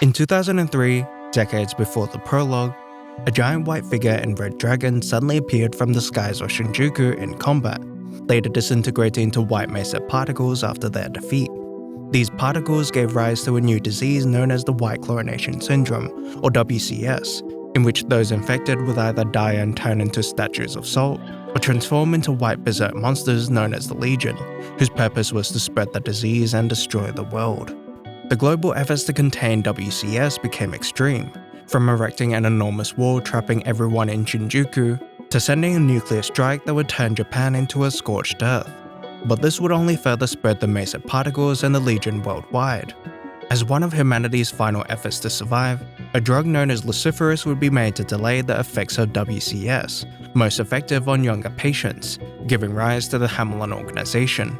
In 2003, decades before the prologue, a giant white figure in red dragon suddenly appeared from the skies of Shinjuku in combat, later disintegrating into white mesa particles after their defeat. These particles gave rise to a new disease known as the White Chlorination Syndrome, or WCS, in which those infected would either die and turn into statues of salt, or transform into white berserk monsters known as the Legion, whose purpose was to spread the disease and destroy the world. The global efforts to contain WCS became extreme, from erecting an enormous wall trapping everyone in Shinjuku, to sending a nuclear strike that would turn Japan into a scorched earth. But this would only further spread the mesa particles and the Legion worldwide. As one of humanity's final efforts to survive, a drug known as luciferase would be made to delay the effects of WCS, most effective on younger patients, giving rise to the Hamelin Organization.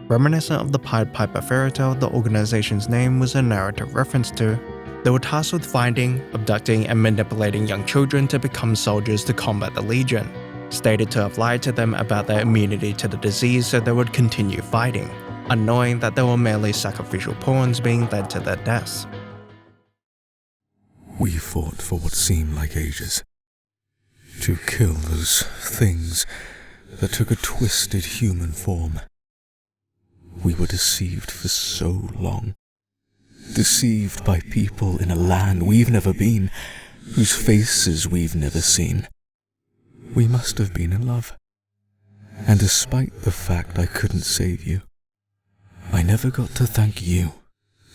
Reminiscent of the Pied Piper fairy tale the organization's name was a narrative reference to, they were tasked with finding, abducting, and manipulating young children to become soldiers to combat the Legion, stated to have lied to them about their immunity to the disease so they would continue fighting, unknowing that they were merely sacrificial pawns being led to their deaths. We fought for what seemed like ages, to kill those things that took a twisted human form. We were deceived for so long. Deceived by people in a land we've never been, whose faces we've never seen. We must have been in love. And despite the fact I couldn't save you, I never got to thank you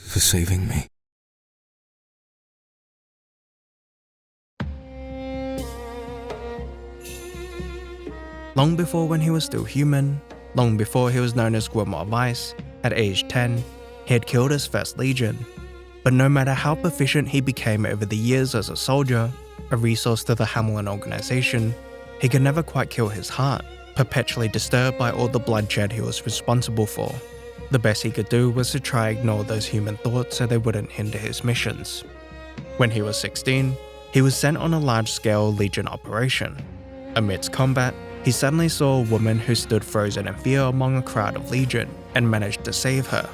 for saving me. Long before when he was still human, long before he was known as Grimoire Weiss, at age 10, he had killed his first Legion. But no matter how proficient he became over the years as a soldier, a resource to the Hamelin Organization, he could never quite kill his heart, perpetually disturbed by all the bloodshed he was responsible for. The best he could do was to try ignore those human thoughts so they wouldn't hinder his missions. When he was 16, he was sent on a large-scale Legion operation. Amidst combat, he suddenly saw a woman who stood frozen in fear among a crowd of Legion and managed to save her.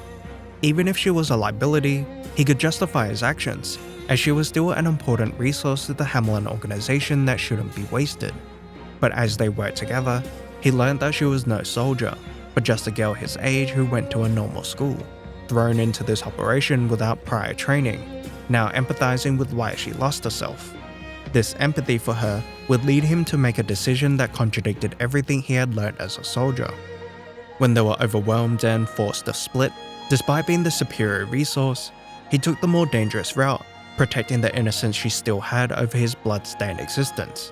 Even if she was a liability, he could justify his actions, as she was still an important resource to the Hamelin Organization that shouldn't be wasted. But as they worked together, he learned that she was no soldier, but just a girl his age who went to a normal school, thrown into this operation without prior training, now empathizing with why she lost herself. This empathy for her would lead him to make a decision that contradicted everything he had learned as a soldier. When they were overwhelmed and forced to split, despite being the superior resource, he took the more dangerous route, protecting the innocence she still had over his blood-stained existence.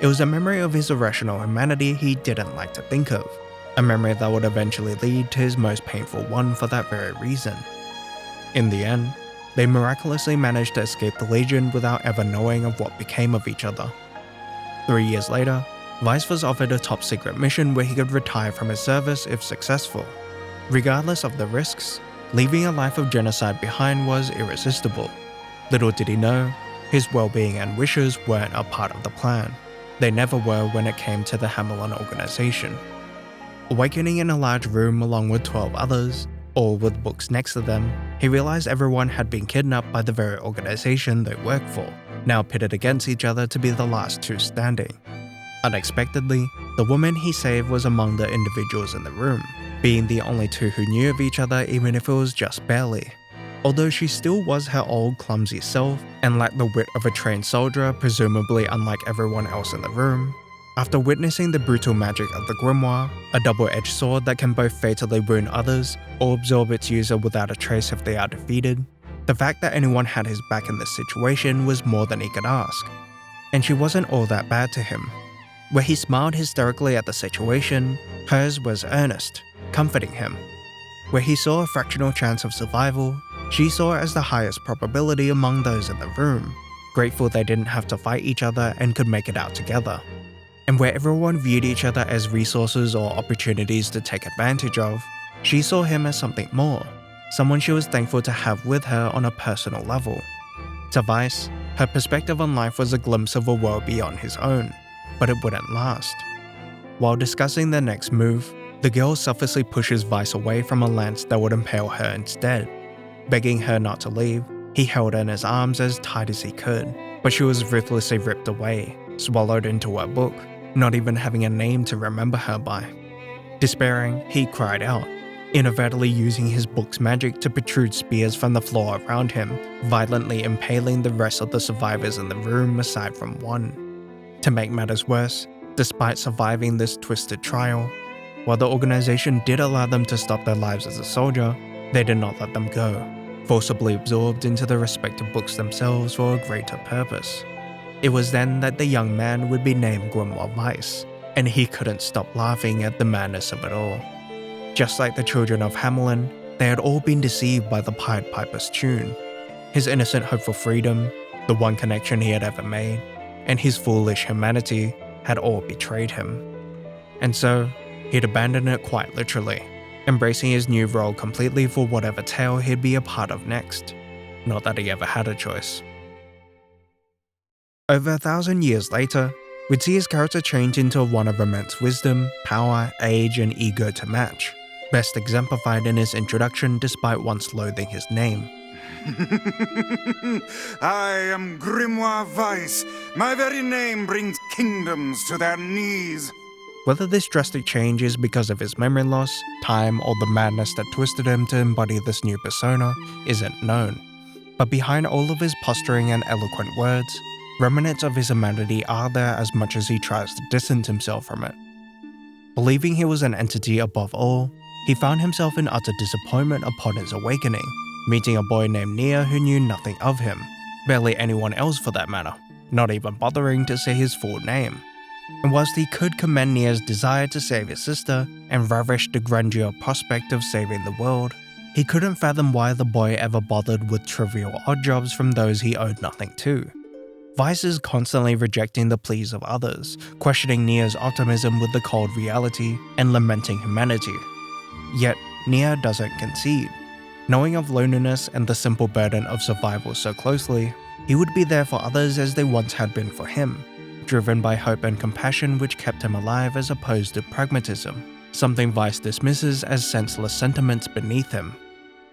It was a memory of his irrational humanity he didn't like to think of, a memory that would eventually lead to his most painful one for that very reason. In the end, they miraculously managed to escape the Legion without ever knowing of what became of each other. 3 years later, Weiss was offered a top-secret mission where he could retire from his service if successful. Regardless of the risks, leaving a life of genocide behind was irresistible. Little did he know, his well-being and wishes weren't a part of the plan. They never were when it came to the Hamelin Organization. Awakening in a large room along with 12 others, all with books next to them, he realized everyone had been kidnapped by the very organization they worked for, now pitted against each other to be the last two standing. Unexpectedly, the woman he saved was among the individuals in the room, being the only two who knew of each other even if it was just barely. Although she still was her old clumsy self and lacked the wit of a trained soldier, presumably unlike everyone else in the room, after witnessing the brutal magic of the Grimoire, a double-edged sword that can both fatally wound others or absorb its user without a trace if they are defeated, the fact that anyone had his back in this situation was more than he could ask. And she wasn't all that bad to him. Where he smiled hysterically at the situation, hers was earnest, comforting him. Where he saw a fractional chance of survival, she saw it as the highest probability among those in the room, grateful they didn't have to fight each other and could make it out together. And where everyone viewed each other as resources or opportunities to take advantage of, she saw him as something more, someone she was thankful to have with her on a personal level. To Weiss, her perspective on life was a glimpse of a world beyond his own, but it wouldn't last. While discussing their next move, the girl selflessly pushes Weiss away from a lance that would impale her instead. Begging her not to leave, he held her in his arms as tight as he could, but she was ruthlessly ripped away, swallowed into her book, not even having a name to remember her by. Despairing, he cried out, inadvertently using his book's magic to protrude spears from the floor around him, violently impaling the rest of the survivors in the room aside from one. To make matters worse, despite surviving this twisted trial, while the organization did allow them to stop their lives as a soldier, they did not let them go, forcibly absorbed into the respective books themselves for a greater purpose. It was then that the young man would be named Grimoire Weiss, and he couldn't stop laughing at the madness of it all. Just like the children of Hamelin, they had all been deceived by the Pied Piper's tune. His innocent hope for freedom, the one connection he had ever made, and his foolish humanity had all betrayed him. And so, he'd abandoned it quite literally, embracing his new role completely for whatever tale he'd be a part of next. Not that he ever had a choice. Over 1,000 years later, we'd see his character change into one of immense wisdom, power, age, and ego to match, best exemplified in his introduction despite once loathing his name. I am Grimoire Weiss. My very name brings kingdoms to their knees. Whether this drastic change is because of his memory loss, time, or the madness that twisted him to embody this new persona isn't known. But behind all of his posturing and eloquent words, remnants of his humanity are there as much as he tries to distance himself from it. Believing he was an entity above all, he found himself in utter disappointment upon his awakening, meeting a boy named NieR who knew nothing of him, barely anyone else for that matter, not even bothering to say his full name. And whilst he could commend NieR's desire to save his sister and relish the grandeur prospect of saving the world, he couldn't fathom why the boy ever bothered with trivial odd jobs from those he owed nothing to. Weiss is constantly rejecting the pleas of others, questioning NieR's optimism with the cold reality, and lamenting humanity. Yet, NieR doesn't concede. Knowing of loneliness and the simple burden of survival so closely, he would be there for others as they once had been for him, driven by hope and compassion which kept him alive as opposed to pragmatism, something Weiss dismisses as senseless sentiments beneath him.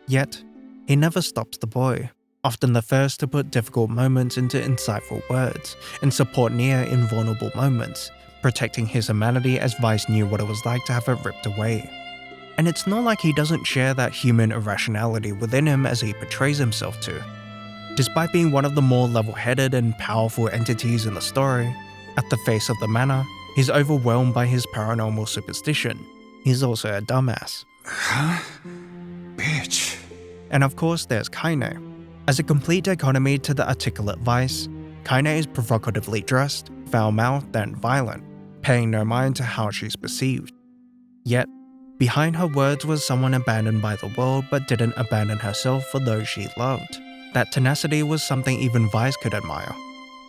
Yet, he never stops the boy, often the first to put difficult moments into insightful words, and support NieR in vulnerable moments, protecting his humanity as Weiss knew what it was like to have it ripped away. And it's not like he doesn't share that human irrationality within him as he portrays himself to. Despite being one of the more level-headed and powerful entities in the story, at the face of the manor, he's overwhelmed by his paranormal superstition. He's also a dumbass. Huh? Bitch. And of course there's Kainé. As a complete dichotomy to the articulate Weiss, Kainé is provocatively dressed, foul-mouthed, and violent, paying no mind to how she's perceived. Yet, behind her words was someone abandoned by the world but didn't abandon herself for those she loved. That tenacity was something even Weiss could admire.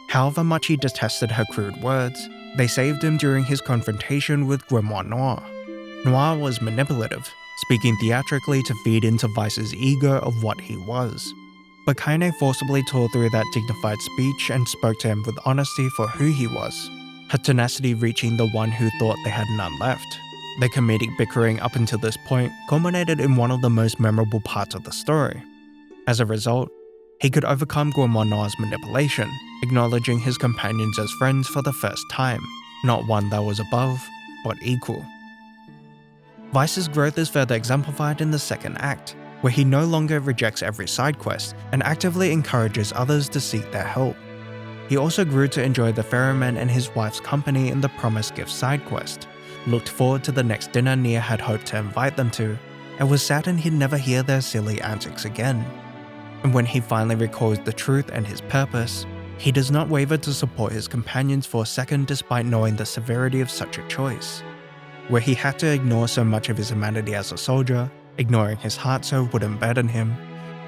However much he detested her crude words, they saved him during his confrontation with Grimoire NieR. NieR was manipulative, speaking theatrically to feed into Weiss's ego of what he was. But Kainé forcibly tore through that dignified speech and spoke to him with honesty for who he was, her tenacity reaching the one who thought they had none left. Their comedic bickering up until this point culminated in one of the most memorable parts of the story. As a result, he could overcome Grimoire NieR's manipulation, acknowledging his companions as friends for the first time, not one that was above, but equal. Weiss's growth is further exemplified in the second act, where he no longer rejects every side quest and actively encourages others to seek their help. He also grew to enjoy the ferryman and his wife's company in the Promised Gift side quest, looked forward to the next dinner NieR had hoped to invite them to, and was saddened he'd never hear their silly antics again. And when he finally recalls the truth and his purpose, he does not waver to support his companions for a second despite knowing the severity of such a choice. Where he had to ignore so much of his humanity as a soldier, ignoring his heart so it wouldn't burden him,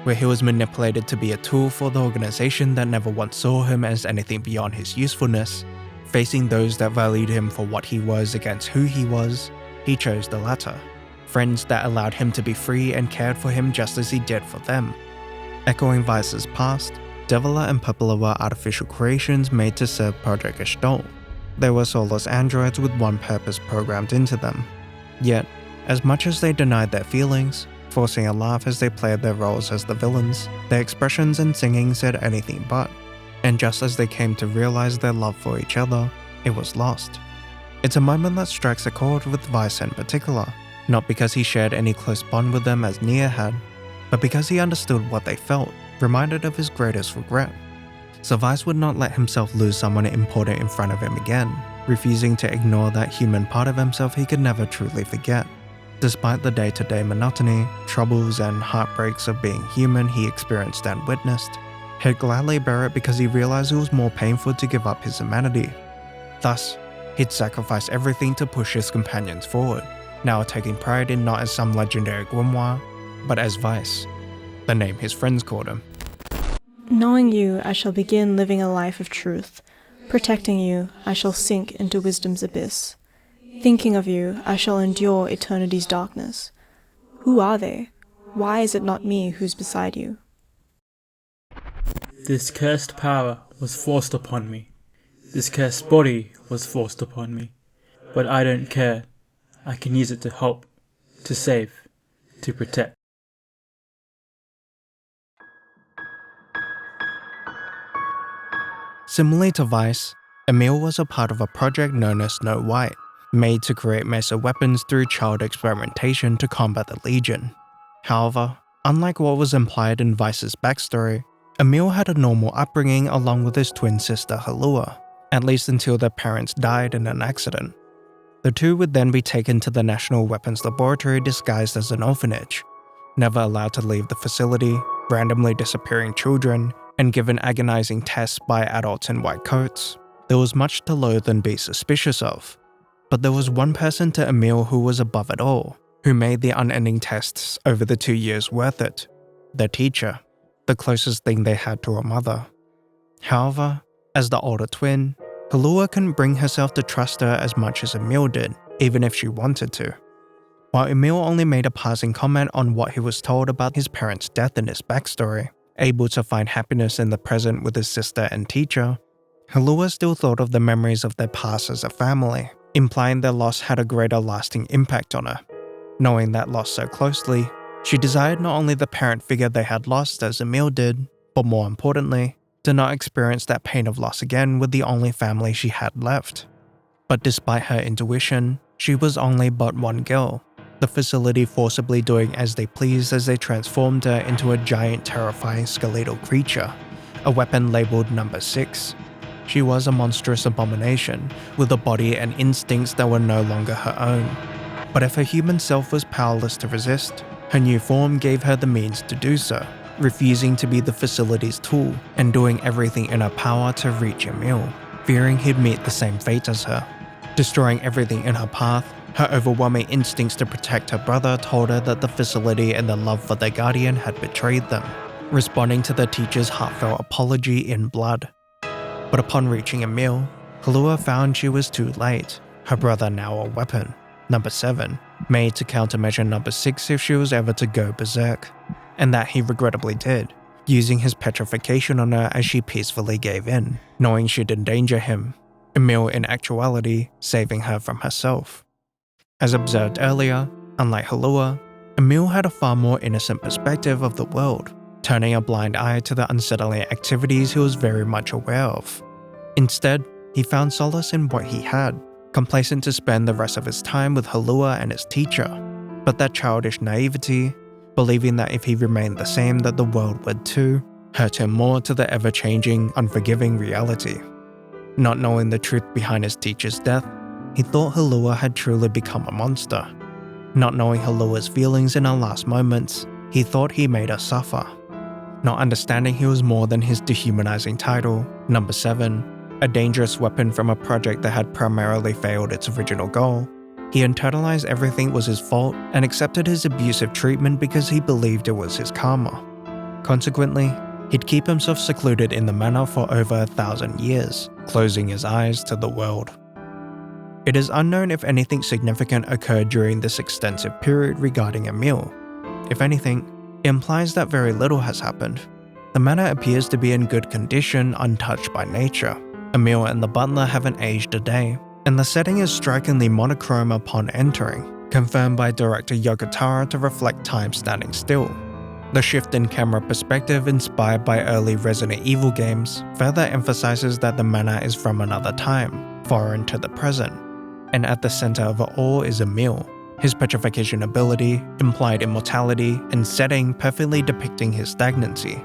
where he was manipulated to be a tool for the organization that never once saw him as anything beyond his usefulness, facing those that valued him for what he was against who he was, he chose the latter. Friends that allowed him to be free and cared for him just as he did for them. Echoing Weiss's past, Devola and Pepala were artificial creations made to serve Project Shoutout. They were soulless androids with one purpose programmed into them. Yet, as much as they denied their feelings, forcing a laugh as they played their roles as the villains, their expressions and singing said anything but. And just as they came to realize their love for each other, it was lost. It's a moment that strikes a chord with Weiss in particular, not because he shared any close bond with them as NieR had, but because he understood what they felt, reminded of his greatest regret. So Weiss would not let himself lose someone important in front of him again, refusing to ignore that human part of himself he could never truly forget. Despite the day-to-day monotony, troubles, and heartbreaks of being human he experienced and witnessed, he'd gladly bear it because he realized it was more painful to give up his humanity. Thus, he'd sacrifice everything to push his companions forward, now taking pride in not as some legendary grimoire, but as Weiss, the name his friends called him. Knowing you, I shall begin living a life of truth. Protecting you, I shall sink into wisdom's abyss. Thinking of you, I shall endure eternity's darkness. Who are they? Why is it not me who's beside you? This cursed power was forced upon me. This cursed body was forced upon me. But I don't care. I can use it to help, to save, to protect. Similarly to Weiss, Emil was a part of a project known as Snow White, made to create mesa weapons through child experimentation to combat the Legion. However, unlike what was implied in Weiss's backstory, Emil had a normal upbringing along with his twin sister Halua, at least until their parents died in an accident. The two would then be taken to the National Weapons Laboratory disguised as an orphanage, never allowed to leave the facility, randomly disappearing children, and given agonizing tests by adults in white coats. There was much to loathe and be suspicious of. But there was one person to Emil who was above it all, who made the unending tests over the 2 years worth it. Their teacher, the closest thing they had to a mother. However, as the older twin, Halua couldn't bring herself to trust her as much as Emil did, even if she wanted to. While Emil only made a passing comment on what he was told about his parents' death in his backstory, able to find happiness in the present with his sister and teacher, Halua still thought of the memories of their past as a family, implying their loss had a greater lasting impact on her. Knowing that loss so closely, she desired not only the parent figure they had lost as Emil did, but more importantly, to not experience that pain of loss again with the only family she had left. But despite her intuition, she was only but one girl, the facility forcibly doing as they pleased as they transformed her into a giant terrifying skeletal creature, a weapon labeled number 6. She was a monstrous abomination, with a body and instincts that were no longer her own. But if her human self was powerless to resist, her new form gave her the means to do so, refusing to be the facility's tool and doing everything in her power to reach Emil, fearing he'd meet the same fate as her. Destroying everything in her path, her overwhelming instincts to protect her brother told her that the facility and their love for their guardian had betrayed them, responding to the teacher's heartfelt apology in blood. But upon reaching Emil, Halua found she was too late, her brother now a weapon, number 7, made to countermeasure number 6 if she was ever to go berserk, and that he regrettably did, using his petrification on her as she peacefully gave in, knowing she'd endanger him, Emil in actuality saving her from herself. As observed earlier, unlike Halua, Emil had a far more innocent perspective of the world, turning a blind eye to the unsettling activities he was very much aware of. Instead, he found solace in what he had, complacent to spend the rest of his time with Halua and his teacher, but that childish naivety, believing that if he remained the same that the world would too, hurt him more to the ever-changing, unforgiving reality. Not knowing the truth behind his teacher's death, he thought Halua had truly become a monster. Not knowing Halua's feelings in her last moments, he thought he made her suffer. Not understanding he was more than his dehumanizing title, number 7, a dangerous weapon from a project that had primarily failed its original goal, he internalized everything was his fault and accepted his abusive treatment because he believed it was his karma. Consequently, he'd keep himself secluded in the manor for over 1,000 years, closing his eyes to the world. It is unknown if anything significant occurred during this extensive period regarding Emil. If anything, it implies that very little has happened. The manor appears to be in good condition, untouched by nature. Emil and the butler haven't aged a day, and the setting is strikingly monochrome upon entering, confirmed by director Yokotaro to reflect time standing still. The shift in camera perspective inspired by early Resident Evil games further emphasizes that the manor is from another time, foreign to the present. And at the center of it all is Emil, his petrification ability, implied immortality, and setting perfectly depicting his stagnancy.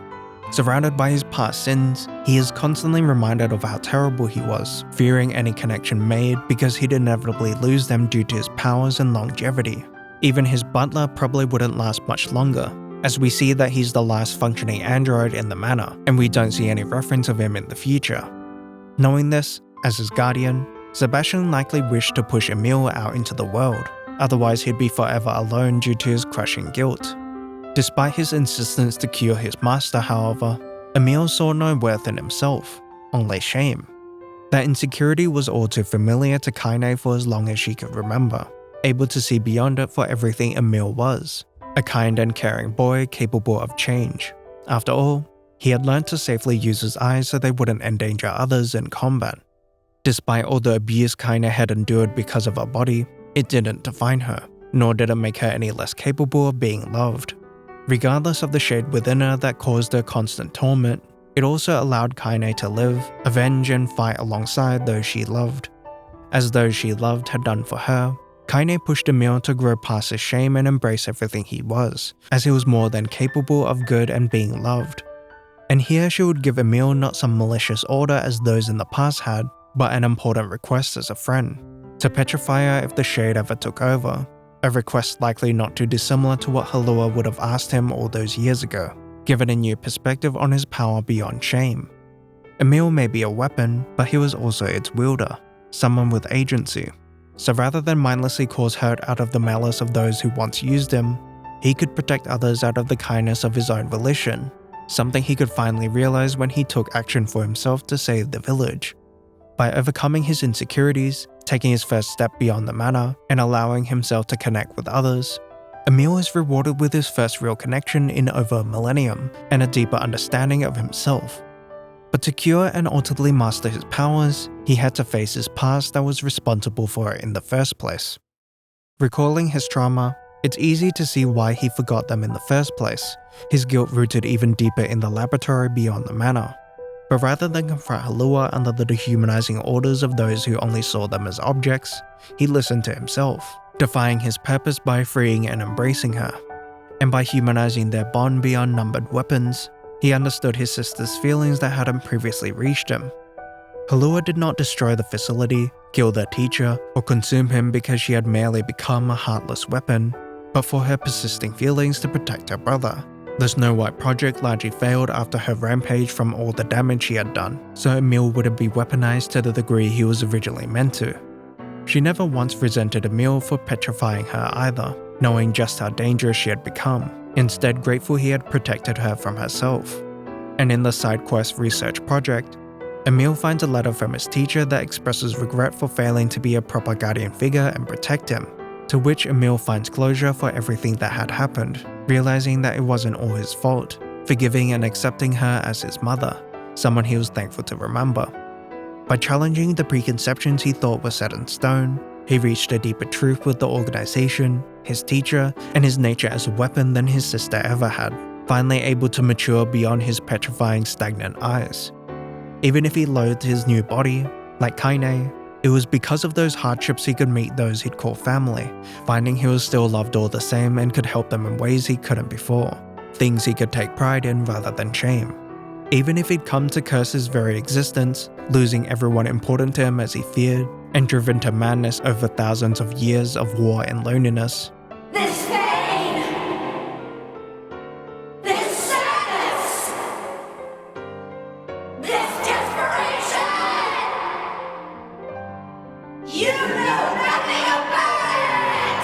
Surrounded by his past sins, he is constantly reminded of how terrible he was, fearing any connection made because he'd inevitably lose them due to his powers and longevity. Even his butler probably wouldn't last much longer, as we see that he's the last functioning android in the manor, and we don't see any reference of him in the future. Knowing this, as his guardian, Sebastian likely wished to push Emil out into the world, otherwise he'd be forever alone due to his crushing guilt. Despite his insistence to cure his master, however, Emil saw no worth in himself, only shame. That insecurity was all too familiar to Kainé for as long as she could remember, able to see beyond it for everything Emil was, a kind and caring boy capable of change. After all, he had learned to safely use his eyes so they wouldn't endanger others in combat. Despite all the abuse Kainé had endured because of her body, it didn't define her, nor did it make her any less capable of being loved. Regardless of the shade within her that caused her constant torment, it also allowed Kainé to live, avenge, and fight alongside those she loved. As those she loved had done for her, Kainé pushed Emil to grow past his shame and embrace everything he was, as he was more than capable of good and being loved. And here she would give Emil not some malicious order as those in the past had, but an important request as a friend, to petrify her if the shade ever took over. A request likely not too dissimilar to what Halua would have asked him all those years ago, given a new perspective on his power beyond shame. Emil may be a weapon, but he was also its wielder, someone with agency. So rather than mindlessly cause hurt out of the malice of those who once used him, he could protect others out of the kindness of his own volition, something he could finally realize when he took action for himself to save the village. By overcoming his insecurities, taking his first step beyond the manor, and allowing himself to connect with others, Emil is rewarded with his first real connection in over a millennium and a deeper understanding of himself. But to cure and ultimately master his powers, he had to face his past that was responsible for it in the first place. Recalling his trauma, it's easy to see why he forgot them in the first place, his guilt rooted even deeper in the laboratory beyond the manor. But rather than confront Halua under the dehumanizing orders of those who only saw them as objects, he listened to himself, defying his purpose by freeing and embracing her. And by humanizing their bond beyond numbered weapons, he understood his sister's feelings that hadn't previously reached him. Halua did not destroy the facility, kill their teacher, or consume him because she had merely become a heartless weapon, but for her persisting feelings to protect her brother. The Snow White project largely failed after her rampage from all the damage she had done, so Emil wouldn't be weaponized to the degree he was originally meant to. She never once resented Emil for petrifying her either, knowing just how dangerous she had become, instead grateful he had protected her from herself. And in the side quest research project, Emil finds a letter from his teacher that expresses regret for failing to be a proper guardian figure and protect him, to which Emil finds closure for everything that had happened, realizing that it wasn't all his fault, forgiving and accepting her as his mother, someone he was thankful to remember. By challenging the preconceptions he thought were set in stone, he reached a deeper truth with the organization, his teacher, and his nature as a weapon than his sister ever had, finally able to mature beyond his petrifying stagnant eyes. Even if he loathed his new body, like Kainé, it was because of those hardships he could meet those he'd call family, finding he was still loved all the same and could help them in ways he couldn't before, things he could take pride in rather than shame. Even if he'd come to curse his very existence, losing everyone important to him as he feared, and driven to madness over thousands of years of war and loneliness. This pain! This sadness! This desperation! You know nothing about it!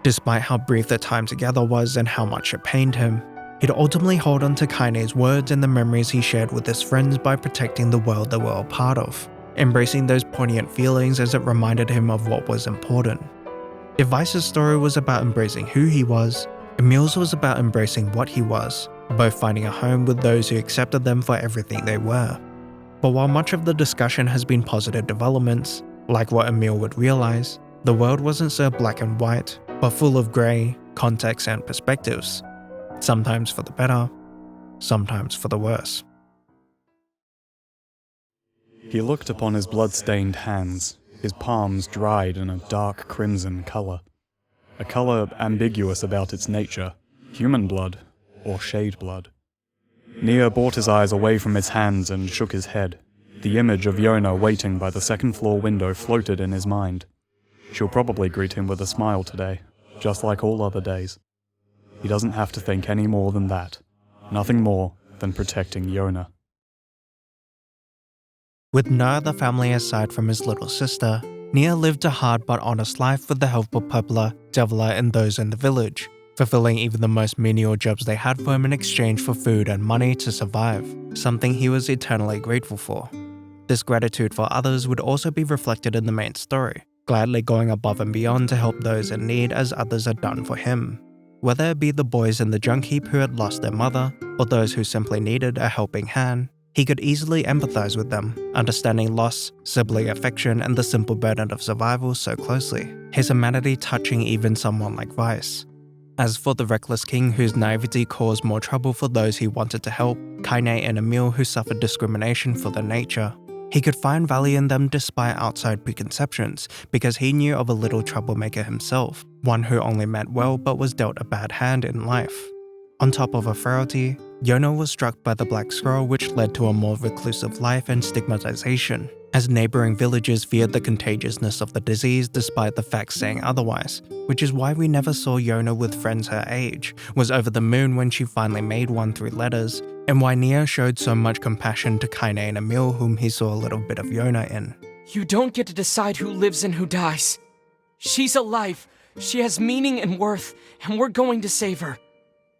Despite how brief their time together was and how much it pained him, he'd ultimately hold on to Kainé's words and the memories he shared with his friends by protecting the world they were a part of, embracing those poignant feelings as it reminded him of what was important. If Weiss's story was about embracing who he was, Emil's was about embracing what he was, both finding a home with those who accepted them for everything they were. But while much of the discussion has been positive developments, like what Emil would realize, the world wasn't so black and white, but full of grey, context and perspectives. Sometimes for the better, sometimes for the worse. He looked upon his blood-stained hands, his palms dried in a dark crimson colour. A colour ambiguous about its nature, human blood or shade blood. NieR brought his eyes away from his hands and shook his head. The image of Yona waiting by the second-floor window floated in his mind. She'll probably greet him with a smile today, just like all other days. He doesn't have to think any more than that. Nothing more than protecting Yona. With no other family aside from his little sister, NieR lived a hard but honest life with the help of Pepla, Devla and those in the village, fulfilling even the most menial jobs they had for him in exchange for food and money to survive, something he was eternally grateful for. This gratitude for others would also be reflected in the main story, gladly going above and beyond to help those in need as others had done for him. Whether it be the boys in the junk heap who had lost their mother, or those who simply needed a helping hand, he could easily empathize with them, understanding loss, sibling affection, and the simple burden of survival so closely, his humanity touching even someone like Weiss. As for the reckless king whose naivety caused more trouble for those he wanted to help, Kainé and Emil who suffered discrimination for their nature, he could find value in them despite outside preconceptions because he knew of a little troublemaker himself, one who only meant well but was dealt a bad hand in life. On top of a frailty, Yona was struck by the Black Scroll, which led to a more reclusive life and stigmatization, as neighboring villages feared the contagiousness of the disease despite the facts saying otherwise, which is why we never saw Yona with friends her age, was over the moon when she finally made one through letters, and why NieR showed so much compassion to Kainé and Emil whom he saw a little bit of Yona in. You don't get to decide who lives and who dies. She's alive, she has meaning and worth, and we're going to save her.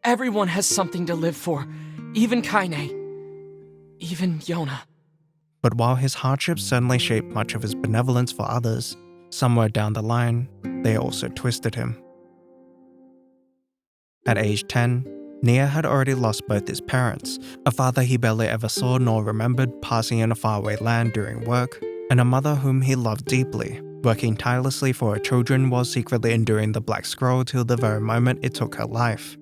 Everyone has something to live for, even Kainé, even Yona. But while his hardships certainly shaped much of his benevolence for others, somewhere down the line, they also twisted him. At age 10, NieR had already lost both his parents, a father he barely ever saw nor remembered passing in a faraway land during work, and a mother whom he loved deeply, working tirelessly for her children while secretly enduring the Black Scroll till the very moment it took her life.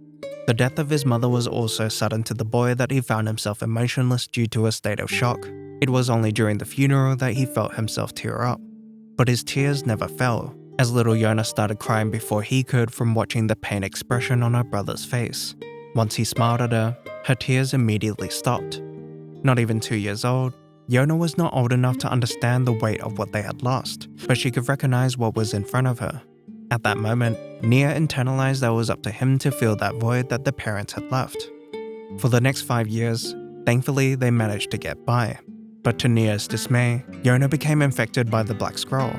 The death of his mother was also sudden to the boy that he found himself emotionless due to a state of shock. It was only during the funeral that he felt himself tear up. But his tears never fell, as little Yona started crying before he could from watching the pain expression on her brother's face. Once he smiled at her, her tears immediately stopped. Not even 2 years old, Yona was not old enough to understand the weight of what they had lost, but she could recognize what was in front of her. At that moment, NieR internalized that it was up to him to fill that void that the parents had left. For the next 5 years, thankfully they managed to get by. But to NieR's dismay, Yona became infected by the Black Scroll.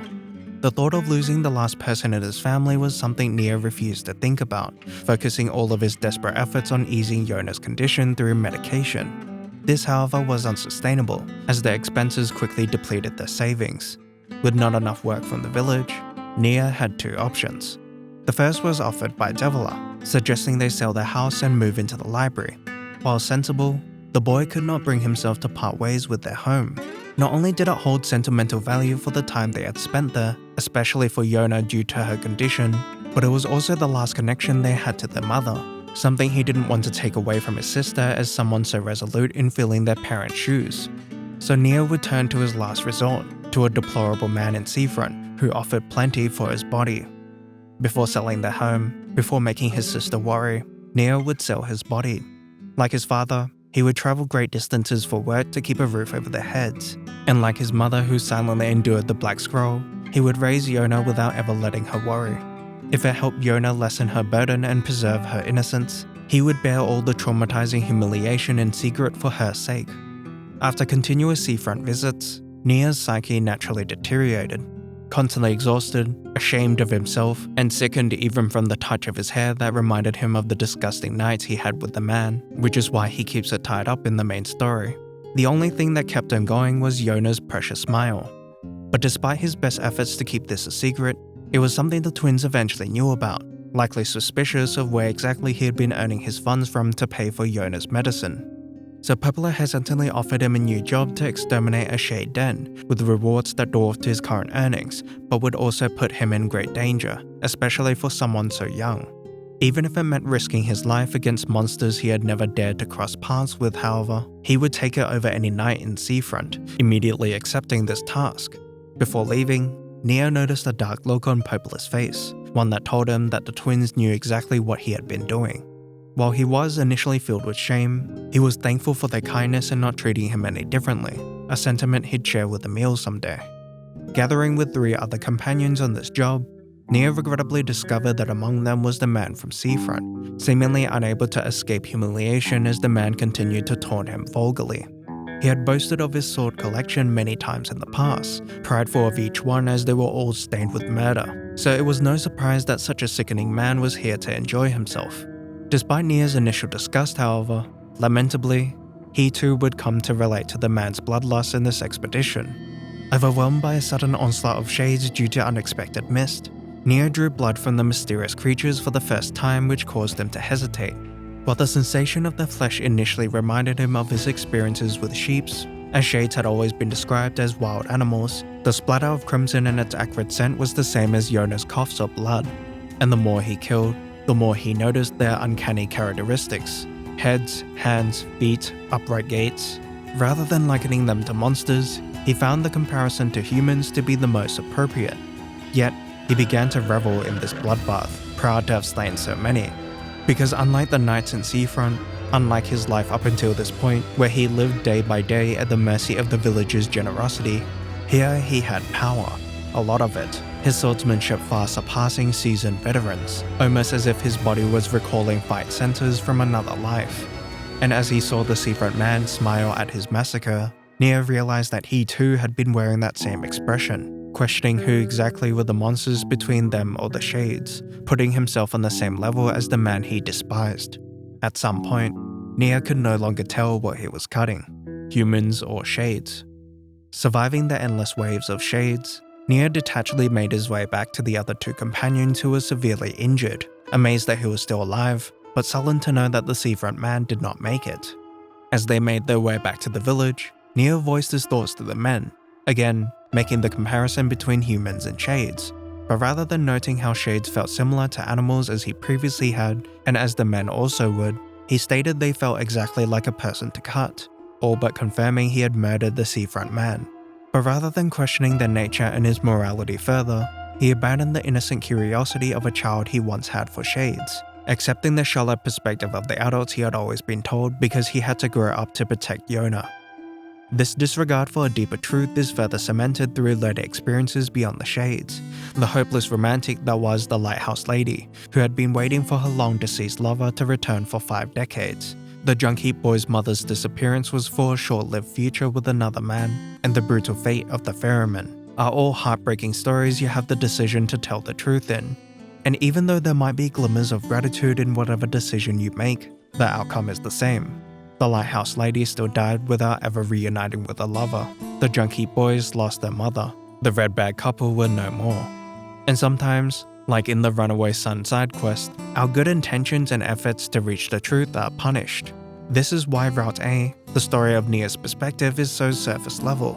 The thought of losing the last person in his family was something NieR refused to think about, focusing all of his desperate efforts on easing Yona's condition through medication. This, however, was unsustainable, as their expenses quickly depleted their savings. With not enough work from the village, NieR had two options. The first was offered by Devla, suggesting they sell their house and move into the library. While sensible, the boy could not bring himself to part ways with their home. Not only did it hold sentimental value for the time they had spent there, especially for Yona due to her condition, but it was also the last connection they had to their mother, something he didn't want to take away from his sister as someone so resolute in filling their parents' shoes. So NieR would turn to his last resort, to a deplorable man in Seafront who offered plenty for his body. Before selling their home, before making his sister worry, NieR would sell his body. Like his father, he would travel great distances for work to keep a roof over their heads. And like his mother who silently endured the Black Scroll, he would raise Yona without ever letting her worry. If it helped Yona lessen her burden and preserve her innocence, he would bear all the traumatizing humiliation in secret for her sake. After continuous seafront visits, NieR's psyche naturally deteriorated. Constantly exhausted, ashamed of himself, and sickened even from the touch of his hair that reminded him of the disgusting nights he had with the man, which is why he keeps it tied up in the main story. The only thing that kept him going was Yona's precious smile. But despite his best efforts to keep this a secret, it was something the twins eventually knew about, likely suspicious of where exactly he had been earning his funds from to pay for Yona's medicine. so Poplar hesitantly offered him a new job to exterminate a shade den, with rewards that dwarfed his current earnings, but would also put him in great danger, especially for someone so young. Even if it meant risking his life against monsters he had never dared to cross paths with, however, he would take it over any night in Seafront, immediately accepting this task. Before leaving, NieR noticed a dark look on Poplar's face, one that told him that the twins knew exactly what he had been doing. While he was initially filled with shame, he was thankful for their kindness and not treating him any differently, a sentiment he'd share with Emil someday. Gathering with 3 other companions on this job, NieR regrettably discovered that among them was the man from Seafront, seemingly unable to escape humiliation as the man continued to taunt him vulgarly. He had boasted of his sword collection many times in the past, prideful of each one as they were all stained with murder, so it was no surprise that such a sickening man was here to enjoy himself. Despite NieR's initial disgust, however, lamentably, he too would come to relate to the man's bloodlust in this expedition. Overwhelmed by a sudden onslaught of shades due to unexpected mist, NieR drew blood from the mysterious creatures for the first time, which caused him to hesitate. While the sensation of their flesh initially reminded him of his experiences with sheeps, as shades had always been described as wild animals, the splatter of crimson and its acrid scent was the same as Yona's coughs or blood, and the more he killed, the more he noticed their uncanny characteristics: heads, hands, feet, upright gaits. Rather than likening them to monsters, he found the comparison to humans to be the most appropriate. Yet, he began to revel in this bloodbath, proud to have slain so many. Because unlike the knights in Seafront, unlike his life up until this point, where he lived day by day at the mercy of the villagers' generosity, here he had power, a lot of it, his swordsmanship far surpassing seasoned veterans, almost as if his body was recalling fight centers from another life. And as he saw the Seafront man smile at his massacre, NieR realized that he too had been wearing that same expression, questioning who exactly were the monsters between them or the shades, putting himself on the same level as the man he despised. At some point, NieR could no longer tell what he was cutting, humans or shades. Surviving the endless waves of shades, NieR detachedly made his way back to the other 2 companions who were severely injured, amazed that he was still alive, but sullen to know that the Seafront man did not make it. As they made their way back to the village, NieR voiced his thoughts to the men, again making the comparison between humans and shades, but rather than noting how shades felt similar to animals as he previously had, and as the men also would, he stated they felt exactly like a person to cut, all but confirming he had murdered the Seafront man. But rather than questioning their nature and his morality further, he abandoned the innocent curiosity of a child he once had for shades, accepting the shallow perspective of the adults he had always been told because he had to grow up to protect Yona. This disregard for a deeper truth is further cemented through later experiences beyond the shades. The hopeless romantic that was the lighthouse lady, who had been waiting for her long-deceased lover to return for 5 decades. The Junkheap boy's mother's disappearance was for a short-lived future with another man, and the brutal fate of the ferryman are all heartbreaking stories you have the decision to tell the truth in. And even though there might be glimmers of gratitude in whatever decision you make, the outcome is the same. The lighthouse lady still died without ever reuniting with a lover. The Junkheap boys lost their mother. The red bag couple were no more. And sometimes, like in the Runaway Son side quest, our good intentions and efforts to reach the truth are punished. This is why Route A, the story of NieR's perspective, is so surface level.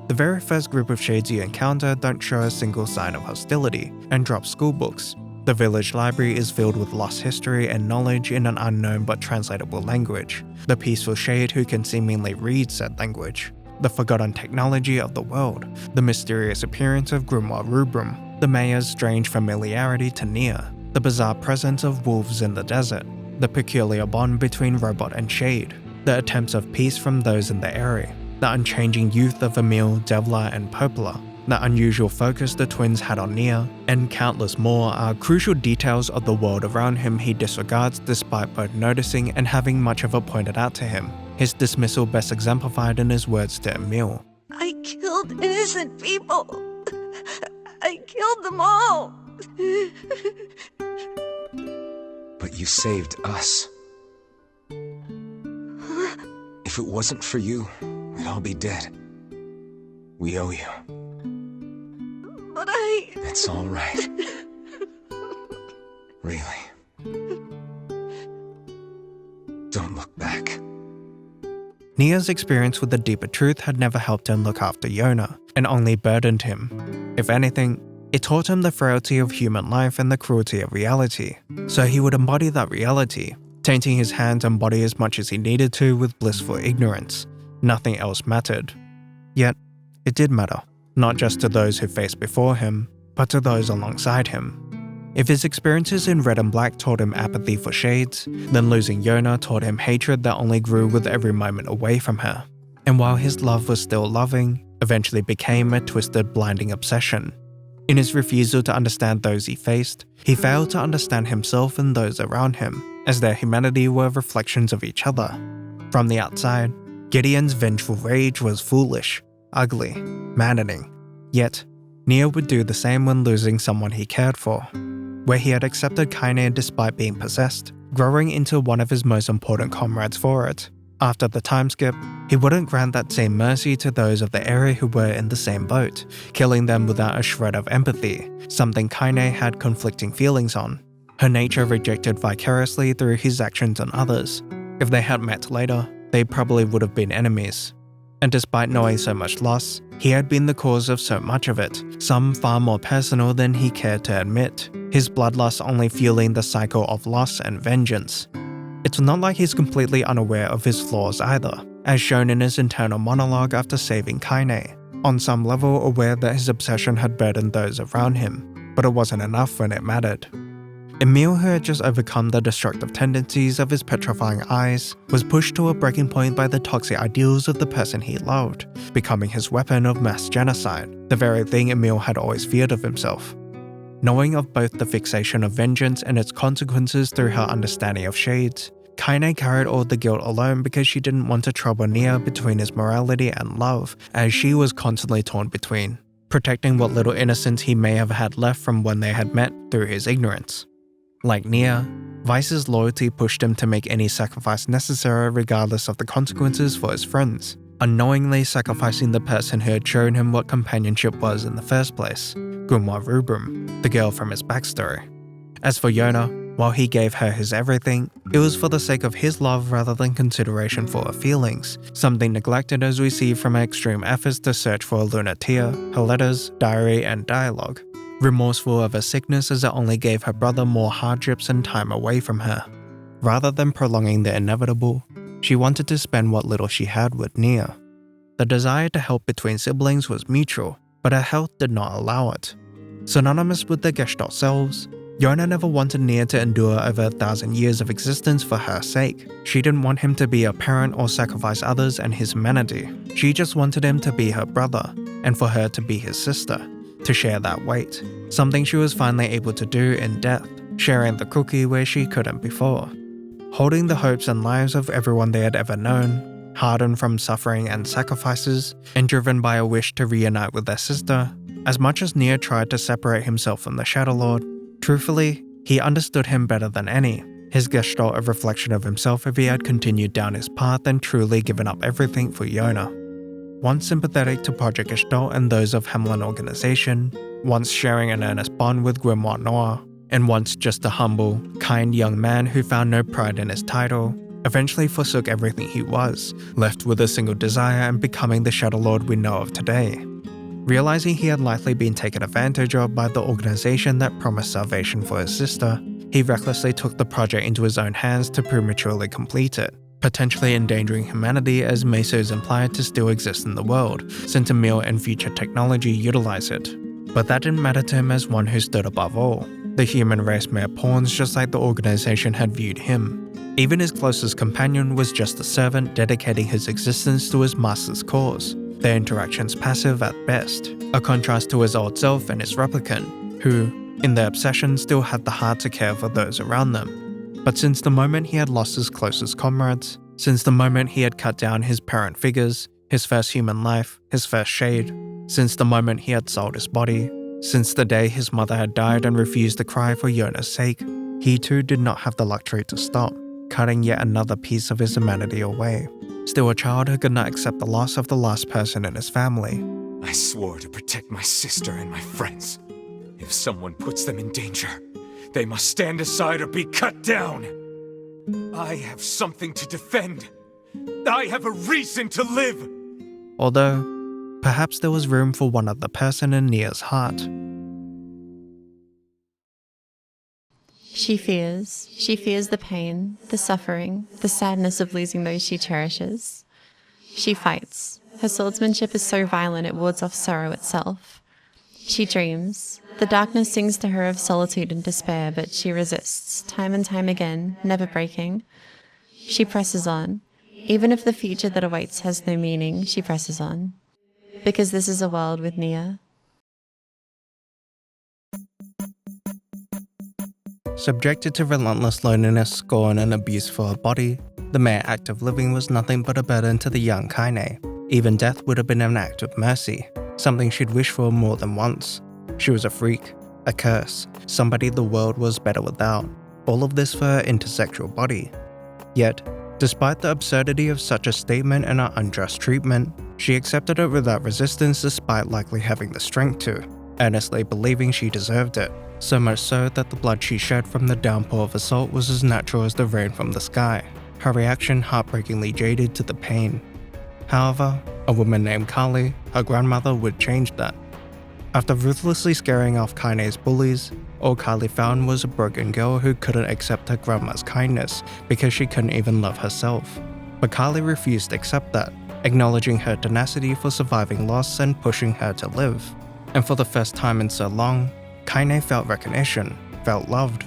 The very first group of shades you encounter don't show a single sign of hostility and drop schoolbooks. The village library is filled with lost history and knowledge in an unknown but translatable language. The peaceful shade who can seemingly read said language. The forgotten technology of the world. The mysterious appearance of Grimoire Rubrum. The mayor's strange familiarity to NieR. The bizarre presence of wolves in the desert. The peculiar bond between robot and shade. The attempts of peace from those in the area. The unchanging youth of Emil, Devla, and Poplar. The unusual focus the twins had on NieR, and countless more are crucial details of the world around him he disregards despite both noticing and having much of it pointed out to him. His dismissal best exemplified in his words to Emil. I killed innocent people. I killed them all. But you saved us. If it wasn't for you, we'd all be dead. We owe you. But It's all right. Really. Don't look back. NieR's experience with the deeper truth had never helped him look after Yona, and only burdened him. If anything, it taught him the frailty of human life and the cruelty of reality, so he would embody that reality, tainting his hands and body as much as he needed to with blissful ignorance. Nothing else mattered. Yet, it did matter, not just to those who faced before him, but to those alongside him. If his experiences in Red and Black taught him apathy for shades, then losing Yona taught him hatred that only grew with every moment away from her. And while his love was still loving, eventually became a twisted, blinding obsession. In his refusal to understand those he faced, he failed to understand himself and those around him, as their humanity were reflections of each other. From the outside, Gideon's vengeful rage was foolish, ugly, maddening. Yet, NieR would do the same when losing someone he cared for. Where he had accepted Kainé despite being possessed, growing into one of his most important comrades for it. After the time skip, he wouldn't grant that same mercy to those of the area who were in the same boat, killing them without a shred of empathy, something Kainé had conflicting feelings on. Her nature rejected vicariously through his actions on others. If they had met later, they probably would have been enemies. And despite knowing so much loss, he had been the cause of so much of it, some far more personal than he cared to admit, his bloodlust only fueling the cycle of loss and vengeance. It's not like he's completely unaware of his flaws either, as shown in his internal monologue after saving Kainé, on some level aware that his obsession had burdened those around him, but it wasn't enough when it mattered. Emil, who had just overcome the destructive tendencies of his petrifying eyes, was pushed to a breaking point by the toxic ideals of the person he loved, becoming his weapon of mass genocide, the very thing Emil had always feared of himself. Knowing of both the fixation of vengeance and its consequences through her understanding of shades, Kainé carried all the guilt alone because she didn't want to trouble NieR between his morality and love, as she was constantly torn between, protecting what little innocence he may have had left from when they had met through his ignorance. Like NieR, Weiss's loyalty pushed him to make any sacrifice necessary regardless of the consequences for his friends, unknowingly sacrificing the person who had shown him what companionship was in the first place, Grimoire Rubrum, the girl from his backstory. As for Yona, while he gave her his everything, it was for the sake of his love rather than consideration for her feelings, something neglected as we see from her extreme efforts to search for a lunar tear, her letters, diary, and dialogue. Remorseful of her sickness as it only gave her brother more hardships and time away from her. Rather than prolonging the inevitable, she wanted to spend what little she had with NieR. The desire to help between siblings was mutual, but her health did not allow it. Synonymous with the Gestalt selves, Yona never wanted NieR to endure over 1,000 years of existence for her sake. She didn't want him to be a parent or sacrifice others and his humanity. She just wanted him to be her brother, and for her to be his sister, to share that weight, something she was finally able to do in death, sharing the cookie where she couldn't before. Holding the hopes and lives of everyone they had ever known, hardened from suffering and sacrifices, and driven by a wish to reunite with their sister, as much as NieR tried to separate himself from the Shadow Lord, truthfully, he understood him better than any, his Gestalt a reflection of himself if he had continued down his path and truly given up everything for Yona. Once sympathetic to Project Gestalt and those of Hamelin Organization, once sharing an earnest bond with Grimoire NieR, and once just a humble, kind young man who found no pride in his title, eventually forsook everything he was, left with a single desire and becoming the Shadow Lord we know of today. Realizing he had likely been taken advantage of by the organization that promised salvation for his sister, he recklessly took the project into his own hands to prematurely complete it, potentially endangering humanity as Mesos implied to still exist in the world, since Emil and future technology utilize it. But that didn't matter to him as one who stood above all. The human race mere pawns just like the organization had viewed him. Even his closest companion was just a servant dedicating his existence to his master's cause, their interactions passive at best, a contrast to his old self and his replicant, who, in their obsession, still had the heart to care for those around them. But since the moment he had lost his closest comrades, since the moment he had cut down his parent figures, his first human life, his first shade, since the moment he had sold his body, since the day his mother had died and refused to cry for Yona's sake, he too did not have the luxury to stop, cutting yet another piece of his humanity away. Still a child who could not accept the loss of the last person in his family. I swore to protect my sister and my friends. If someone puts them in danger, they must stand aside or be cut down. I have something to defend. I have a reason to live! Although, perhaps there was room for one other person in NieR's heart. She fears the pain, the suffering, the sadness of losing those she cherishes. She fights. Her swordsmanship is so violent it wards off sorrow itself. She dreams. The darkness sings to her of solitude and despair, but she resists, time and time again, never breaking. She presses on. Even if the future that awaits has no meaning, she presses on. Because this is a world with NieR. Subjected to relentless loneliness, scorn, and abuse for her body, the mere act of living was nothing but a burden to the young Kainé. Even death would have been an act of mercy, something she'd wished for more than once. She was a freak, a curse, somebody the world was better without. All of this for her intersexual body. Yet, despite the absurdity of such a statement and her unjust treatment, she accepted it without resistance despite likely having the strength to, earnestly believing she deserved it. So much so that the blood she shed from the downpour of assault was as natural as the rain from the sky, her reaction heartbreakingly jaded to the pain. However, a woman named Kali, her grandmother, would change that. After ruthlessly scaring off Kainé's bullies, all Kali found was a broken girl who couldn't accept her grandma's kindness because she couldn't even love herself. But Kali refused to accept that, acknowledging her tenacity for surviving loss and pushing her to live. And for the first time in so long, Kainé felt recognition, felt loved.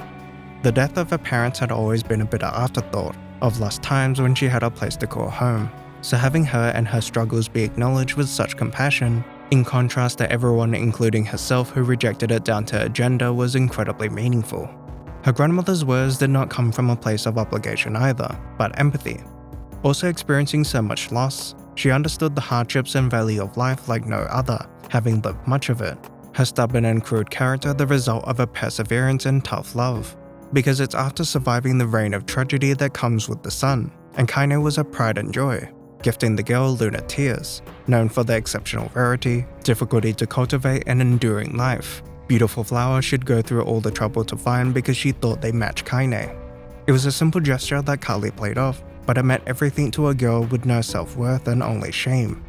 The death of her parents had always been a bitter afterthought of lost times when she had a place to call home, so having her and her struggles be acknowledged with such compassion, in contrast to everyone including herself who rejected it down to her gender, was incredibly meaningful. Her grandmother's words did not come from a place of obligation either, but empathy. Also experiencing so much loss, she understood the hardships and value of life like no other, having lived much of it. Her stubborn and crude character the result of her perseverance and tough love. Because it's after surviving the reign of tragedy that comes with the sun, and Kainé was her pride and joy, gifting the girl lunar tears, known for their exceptional rarity, difficulty to cultivate, and enduring life. Beautiful flowers she'd go through all the trouble to find because she thought they matched Kainé. It was a simple gesture that Kali played off, but it meant everything to a girl with no self-worth and only shame.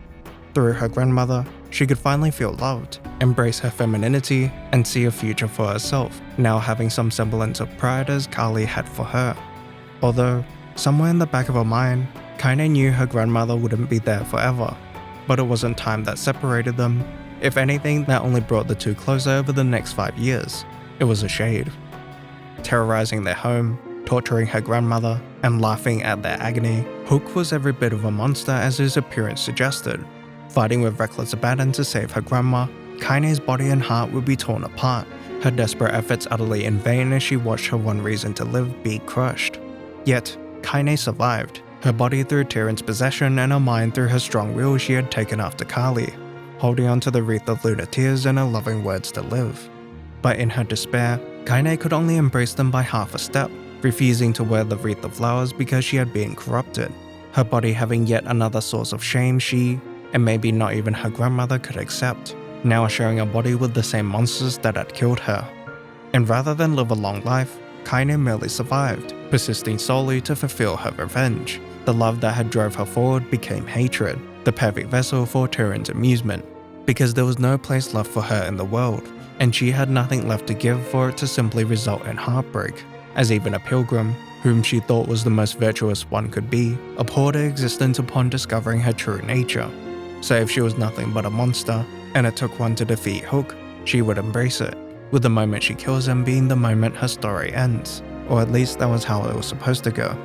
Through her grandmother, she could finally feel loved, embrace her femininity, and see a future for herself, now having some semblance of pride as Kali had for her. Although, somewhere in the back of her mind, Kainé knew her grandmother wouldn't be there forever, but it wasn't time that separated them. If anything, that only brought the two closer over the next 5 years. It was a shade. Terrorizing their home, torturing her grandmother, and laughing at their agony, Hook was every bit of a monster as his appearance suggested. Fighting with reckless abandon to save her grandma, Kainé's body and heart would be torn apart, her desperate efforts utterly in vain as she watched her one reason to live be crushed. Yet, Kainé survived, her body through Tyrant's possession and her mind through her strong will she had taken after Kali, holding on to the wreath of lunar tears and her loving words to live. But in her despair, Kainé could only embrace them by half a step, refusing to wear the wreath of flowers because she had been corrupted, her body having yet another source of shame she, and maybe not even her grandmother, could accept, now sharing a body with the same monsters that had killed her. And rather than live a long life, Kainé merely survived, persisting solely to fulfill her revenge. The love that had drove her forward became hatred, the perfect vessel for Tyrant's amusement, because there was no place left for her in the world, and she had nothing left to give for it to simply result in heartbreak, as even a pilgrim, whom she thought was the most virtuous one could be, abhorred her existence upon discovering her true nature. So if she was nothing but a monster, and it took one to defeat Hook, she would embrace it, with the moment she kills him being the moment her story ends, or at least that was how it was supposed to go.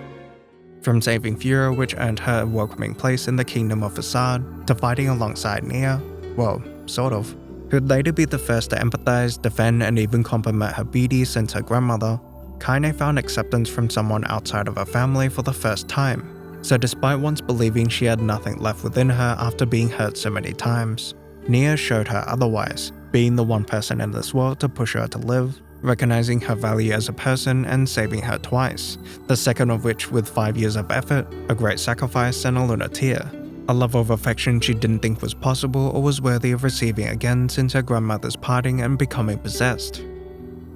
From saving Fura, which earned her a welcoming place in the Kingdom of Facade, to fighting alongside NieR, well, sort of, who'd later be the first to empathize, defend, and even compliment her beauty since her grandmother, Kainé found acceptance from someone outside of her family for the first time. So despite once believing she had nothing left within her after being hurt so many times, NieR showed her otherwise, being the one person in this world to push her to live, recognizing her value as a person and saving her twice, the second of which with 5 years of effort, a great sacrifice, and a lunar tear, a love of affection she didn't think was possible or was worthy of receiving again since her grandmother's parting and becoming possessed.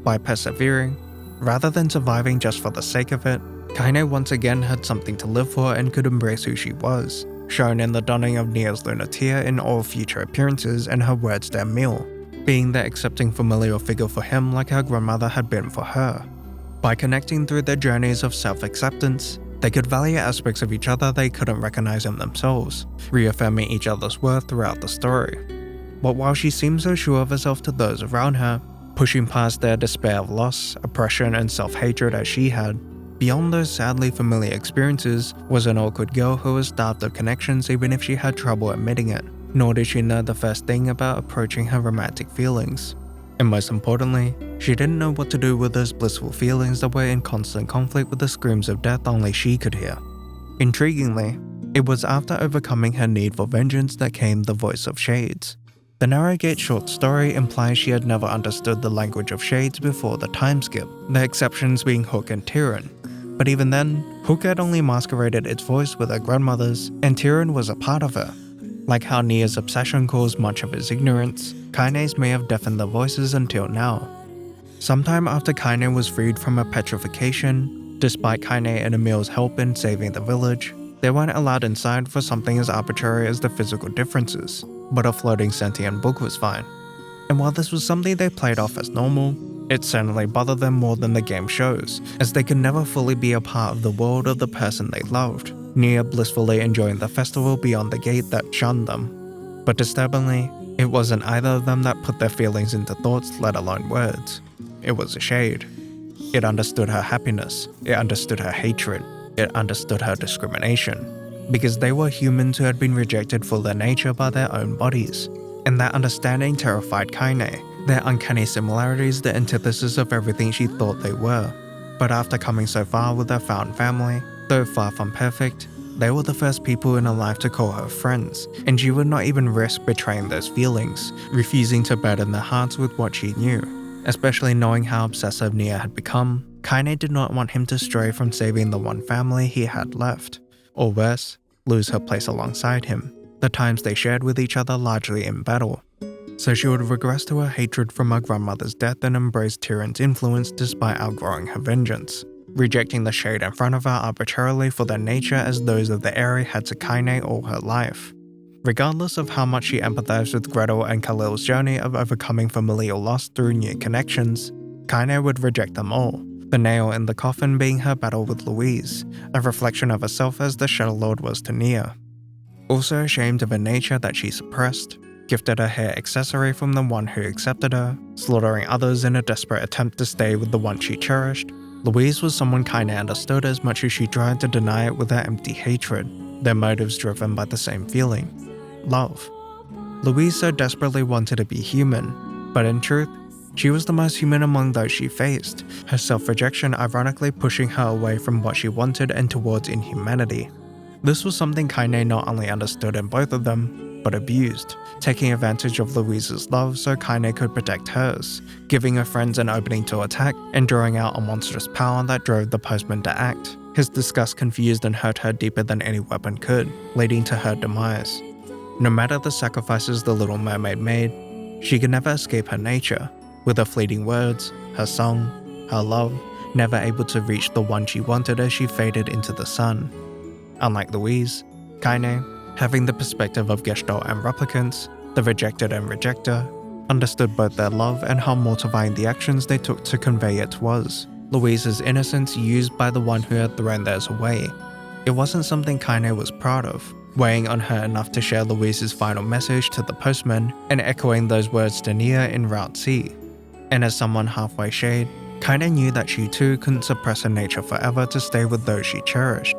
By persevering, rather than surviving just for the sake of it, Kainé once again had something to live for and could embrace who she was, shown in the donning of NieR's lunar tear in all future appearances and her words to Emil, being the accepting familial figure for him like her grandmother had been for her. By connecting through their journeys of self-acceptance, they could value aspects of each other they couldn't recognize in themselves, reaffirming each other's worth throughout the story. But while she seemed so sure of herself to those around her, pushing past their despair of loss, oppression, and self-hatred as she had, beyond those sadly familiar experiences was an awkward girl who was starved of connections even if she had trouble admitting it, nor did she know the first thing about approaching her romantic feelings. And most importantly, she didn't know what to do with those blissful feelings that were in constant conflict with the screams of death only she could hear. Intriguingly, it was after overcoming her need for vengeance that came the voice of Shades. The narrowgate short story implies she had never understood the language of Shades before the time skip, the exceptions being Hook and Tyrion. But even then, Hook had only masqueraded its voice with her grandmother's, and Tyrion was a part of her. Like how NieR's obsession caused much of his ignorance, Kainé's may have deafened the voices until now. Sometime after Kainé was freed from her petrification, despite Kainé and Emil's help in saving the village, they weren't allowed inside for something as arbitrary as the physical differences, but a floating sentient book was fine. And while this was something they played off as normal, it certainly bothered them more than the game shows, as they could never fully be a part of the world of the person they loved, NieR blissfully enjoying the festival beyond the gate that shunned them. But disturbingly, it wasn't either of them that put their feelings into thoughts, let alone words. It was a shade. It understood her happiness, it understood her hatred, it understood her discrimination, because they were humans who had been rejected for their nature by their own bodies. And that understanding terrified Kainé, their uncanny similarities the antithesis of everything she thought they were. But after coming so far with her found family, though far from perfect, they were the first people in her life to call her friends, and she would not even risk betraying those feelings, refusing to burden their hearts with what she knew. Especially knowing how obsessive NieR had become, Kainé did not want him to stray from saving the one family he had left, or worse, lose her place alongside him, the times they shared with each other largely in battle. So she would regress to her hatred from her grandmother's death and embrace Tyrion's influence despite outgrowing her vengeance, rejecting the shade in front of her arbitrarily for their nature as those of the area had to Kainé all her life. Regardless of how much she empathized with Gretel and Khalil's journey of overcoming familial loss through new connections, Kainé would reject them all, the nail in the coffin being her battle with Louise, a reflection of herself as the Shadow Lord was to NieR. Also ashamed of her nature that she suppressed, gifted her hair accessory from the one who accepted her, slaughtering others in a desperate attempt to stay with the one she cherished, Louise was someone Kainé understood as much as she tried to deny it with her empty hatred, their motives driven by the same feeling: love. Louise so desperately wanted to be human, but in truth, she was the most human among those she faced, her self-rejection ironically pushing her away from what she wanted and towards inhumanity. This was something Kainé not only understood in both of them, but abused, taking advantage of Louise's love so Kainé could protect hers, giving her friends an opening to attack and drawing out a monstrous power that drove the postman to act. His disgust confused and hurt her deeper than any weapon could, leading to her demise. No matter the sacrifices the Little Mermaid made, she could never escape her nature, with her fleeting words, her song, her love, never able to reach the one she wanted as she faded into the sun. Unlike Louise, Kainé, having the perspective of Gestalt and replicants, the rejected and rejecter, understood both their love and how mortifying the actions they took to convey it was. Louise's innocence used by the one who had thrown theirs away. It wasn't something Kainé was proud of, weighing on her enough to share Louise's final message to the postman and echoing those words to NieR in Route C. And as someone halfway shade, Kainé knew that she too couldn't suppress her nature forever to stay with those she cherished.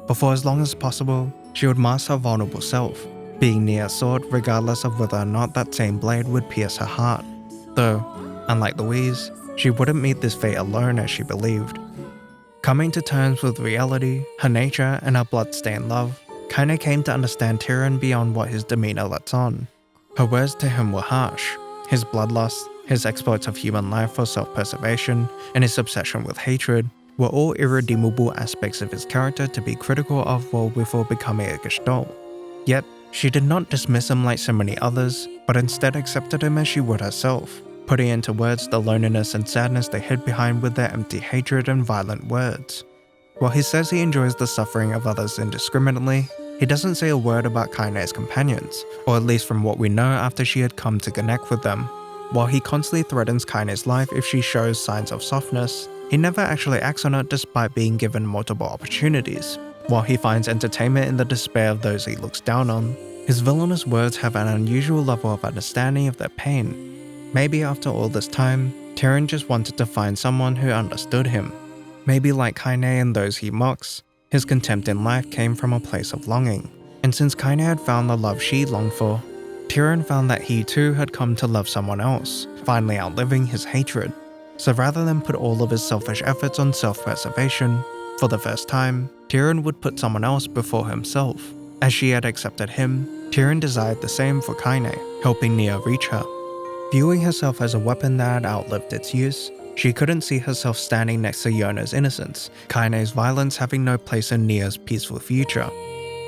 But for as long as possible, she would mask her vulnerable self, being NieR's sword regardless of whether or not that same blade would pierce her heart. Though, unlike Louise, she wouldn't meet this fate alone as she believed. Coming to terms with reality, her nature, and her blood-stained love, Kainé came to understand Tyrion beyond what his demeanor lets on. Her words to him were harsh. His bloodlust, his exploits of human life for self-preservation, and his obsession with hatred were all irredeemable aspects of his character to be critical of well before becoming a Gestalt. Yet, she did not dismiss him like so many others, but instead accepted him as she would herself, putting into words the loneliness and sadness they hid behind with their empty hatred and violent words. While he says he enjoys the suffering of others indiscriminately, he doesn't say a word about Kainé's companions, or at least from what we know after she had come to connect with them. While he constantly threatens Kainé's life if she shows signs of softness, he never actually acts on it despite being given multiple opportunities. While he finds entertainment in the despair of those he looks down on, his villainous words have an unusual level of understanding of their pain. Maybe after all this time, Tyrion just wanted to find someone who understood him. Maybe like Kainé and those he mocks, his contempt in life came from a place of longing. And since Kainé had found the love she longed for, Tyrion found that he too had come to love someone else, finally outliving his hatred. So rather than put all of his selfish efforts on self-preservation, for the first time, Tyrion would put someone else before himself. As she had accepted him, Tyrion desired the same for Kainé, helping NieR reach her. Viewing herself as a weapon that had outlived its use, she couldn't see herself standing next to Yona's innocence, Kainé's violence having no place in NieR's peaceful future.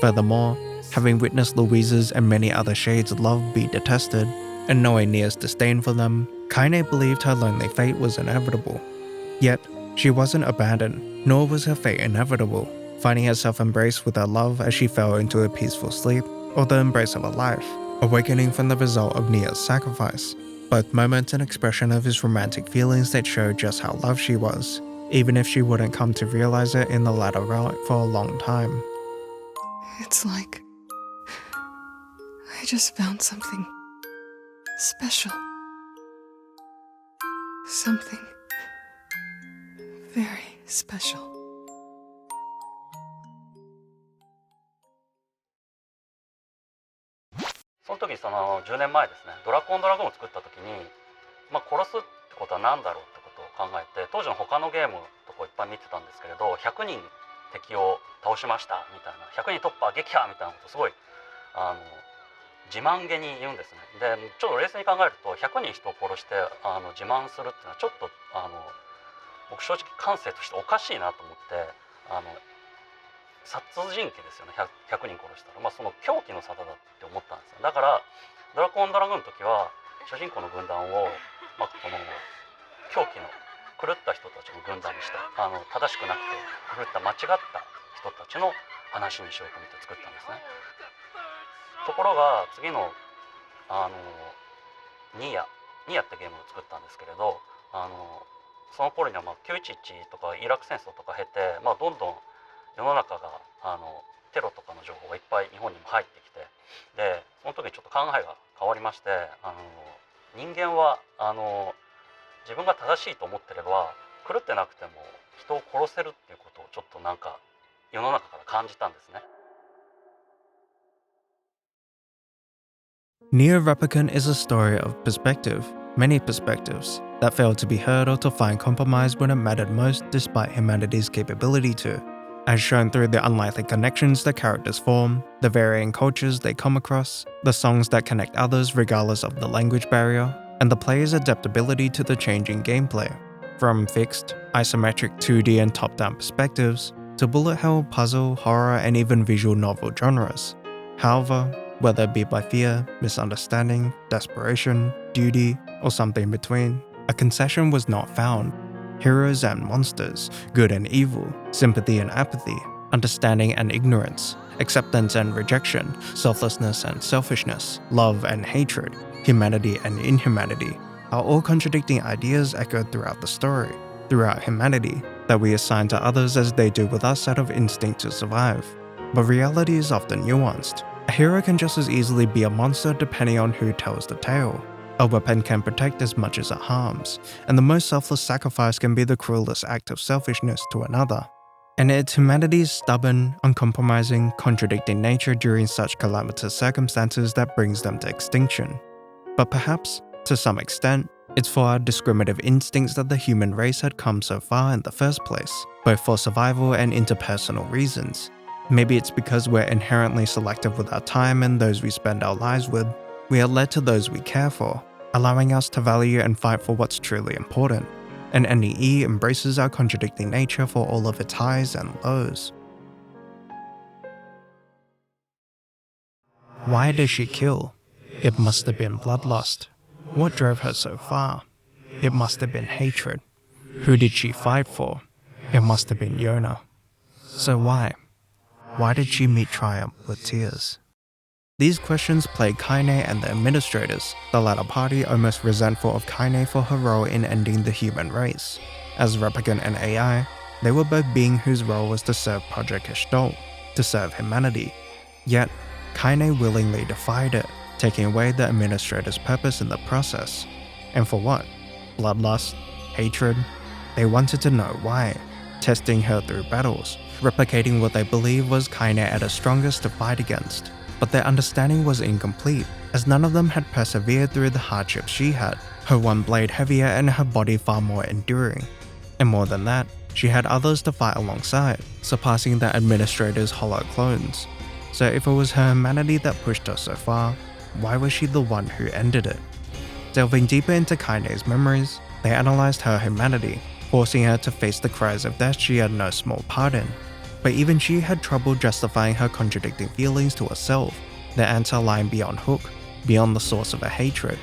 Furthermore, having witnessed Louise's and many other shades of love be detested, and knowing NieR's disdain for them, Kainé believed her lonely fate was inevitable. Yet, she wasn't abandoned, nor was her fate inevitable, finding herself embraced with her love as she fell into a peaceful sleep, or the embrace of a life, awakening from the result of NieR's sacrifice. Both moments an expression of his romantic feelings that showed just how loved she was, even if she wouldn't come to realize it in the latter relic for a long time. It's like I just found something special. Something very special. その時10年前ですね、ドラコンドラゴンを作った時に、殺すってことは何だろうってことを考えて、当時の他のゲームとかいっぱい見てたんですけれど、100人敵を倒しましたみたいな、100人突破撃破みたいなことすごい自慢げに言うんですね。でちょっと冷静に考えると、100人人を殺して自慢するっていうのはちょっと僕正直感性としておかしいなと思って、殺人鬼ですよね。 100人殺したら、その狂気の沙汰だって思ったんですよ。だからドラコンドラグーンの時は主人公の軍団を、この狂気の狂った人たちの軍団にした、正しくなくて狂った間違った人たちの話にしようと思って作ったんですね。ところが次のニアってゲームを作ったんですけれど、その頃には911とかイラク戦争とか経て、どんどん世の中がテロとかの情報がいっぱい日本にも入ってきて、でその時にちょっと考えが変わりまして、人間は自分が正しいと思ってれば狂ってなくても人を殺せるっていうことをちょっとなんか世の中から感じたんですね。NieR Replicant is a story of perspective, many perspectives, that failed to be heard or to find compromise when it mattered most despite humanity's capability to. As shown through the unlikely connections the characters form, the varying cultures they come across, the songs that connect others regardless of the language barrier, and the player's adaptability to the changing gameplay. From fixed, isometric 2D and top-down perspectives, to bullet hell, puzzle, horror, and even visual novel genres. However, whether it be by fear, misunderstanding, desperation, duty, or something between, a concession was not found. Heroes and monsters, good and evil, sympathy and apathy, understanding and ignorance, acceptance and rejection, selflessness and selfishness, love and hatred, humanity and inhumanity, are all contradicting ideas echoed throughout the story, throughout humanity, that we assign to others as they do with us out of instinct to survive. But reality is often nuanced. A hero can just as easily be a monster depending on who tells the tale. A weapon can protect as much as it harms, and the most selfless sacrifice can be the cruelest act of selfishness to another. And it's humanity's stubborn, uncompromising, contradicting nature during such calamitous circumstances that brings them to extinction. But perhaps, to some extent, it's for our discriminative instincts that the human race had come so far in the first place, both for survival and interpersonal reasons. Maybe it's because we're inherently selective with our time and those we spend our lives with. We are led to those we care for, allowing us to value and fight for what's truly important. And NieR embraces our contradicting nature for all of its highs and lows. Why did she kill? It must have been bloodlust. What drove her so far? It must have been hatred. Who did she fight for? It must have been Yona. So why? Why did she meet triumph with tears? These questions plagued Kainé and the administrators, the latter party almost resentful of Kainé for her role in ending the human race. As replicant and AI, they were both beings whose role was to serve Project Shoutout, to serve humanity. Yet, Kainé willingly defied it, taking away the administrator's purpose in the process. And for what? Bloodlust? Hatred? They wanted to know why, testing her through battles, replicating what they believed was Kainé at her strongest to fight against. But their understanding was incomplete, as none of them had persevered through the hardships she had, her one blade heavier and her body far more enduring. And more than that, she had others to fight alongside, surpassing the administrator's hollow clones. So if it was her humanity that pushed her so far, why was she the one who ended it? Delving deeper into Kainé's memories, they analysed her humanity, forcing her to face the cries of death she had no small part in. But even she had trouble justifying her contradicting feelings to herself, the answer lying beyond Hook, beyond the source of her hatred.